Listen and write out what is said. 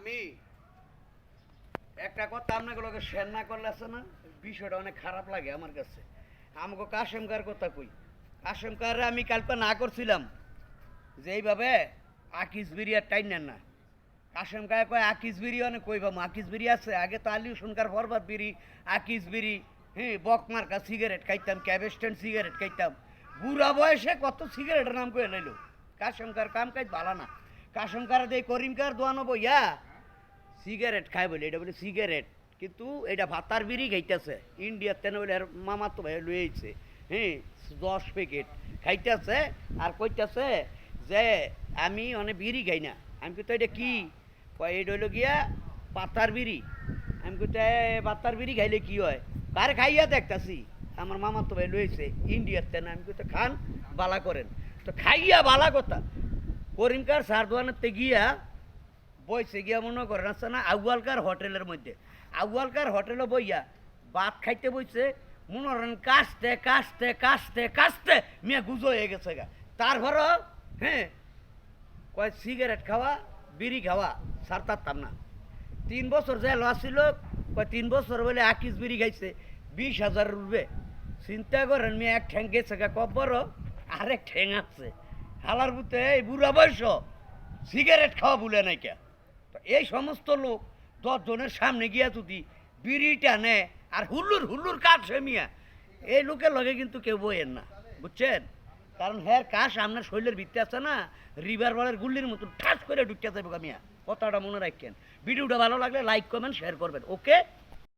আমি একটা কথা আপনাকে শেয়ার না করলে আছে না, বিষয়টা অনেক খারাপ লাগে আমার কাছে। আমাকে কাশেমকার কথা কই। কাশেমকার আমি কালকে না করছিলাম যে এইভাবে আকিস বিড়ি আর টাইন নেন না। কাশেম কায় কয় আকিস বিড়ি অনেক কইবাম, আকিস বিড়ি আছে আগে তো আলিউ শুনকার ফরবাদ বিড়ি, আকিস বিড়ি, হ্যাঁ বকমার্কা সিগারেট খাইতাম, ক্যাবেস্টেন সিগারেট খাইতাম। বুড়া বয়সে কত সিগারেটের নাম কয়ে লাইলো। কাশেমকার কাম কাজ ভালো না। কাশেমকার দেই করিমকার দোয়ানো বইয়া সিগারেট খায় বলে, এটা বলে সিগারেট, কিন্তু এটা ভাতার বিড়ি খাইতেছে। ইন্ডিয়ার তেন বলে আর মামা তো ভাই লইছে, হ্যাঁ 10 প্যাকেট খাইতেছে আর কইতেছে যে আমি অনেক বিড়ি খাই না। আমি তো এটা কি কয়, এটা হইলো গিয়া পাতার বিড়ি। আমি কইতে পাতার বিড়ি খাইলে কি হয়, কার খাইয়া দেখতাছি আমার মামা তো ভাই লইছে ইন্ডিয়ার তেন। আমি কইতে খান বালা করেন, তো খাইয়া বালা কথা। করিমকার সার দোয়ানেতে গিয়া বইছে গিয়া মনে করেন আছে না আউয়ালকার হোটেলের মধ্যে, আউয়ালকার হোটেলে বইয়া ভাত খাইতে বইছে। মনে করেন কাশতে কাশতে কাশতে কাশতে মিয়া গুজো হয়ে গেছে গা। তারপরও হ্যাঁ কয় সিগারেট খাওয়া বিড়ি খাওয়া ছাড়তাম না। 3 বছর যে আসছিল, কয় 3 বছর বলে আকিস বিড়ি খাইছে 20,000 উঠবে। চিন্তা করেন মেয়ে এক ঠ্যাং গেছে গা কব্বর, আরেক ঠ্যাং আছে হালার বুতে। এই বুড়া বয়স সিগারেট খাওয়া ভুলে নাই কে। তো এই সমস্ত লোক 10 জনের সামনে গিয়া যদি বিড়িটা নেয় আর হুল্লুর হুল্লুর কাটছে মিয়া, এই লোকের লগে কিন্তু কেউ বইয়েন না, বুঝছেন? কারণ হ্যাঁ কাশ আপনার শরীরের ভিত্তি আছে না, রিভার বলের গুল্লির মতন ঠাস করে ঢুকিয়ে যাবে মিয়া। কথাটা মনে রাখেন। ভিডিওটা ভালো লাগলে লাইক কমেন্ট শেয়ার করবেন। ওকে।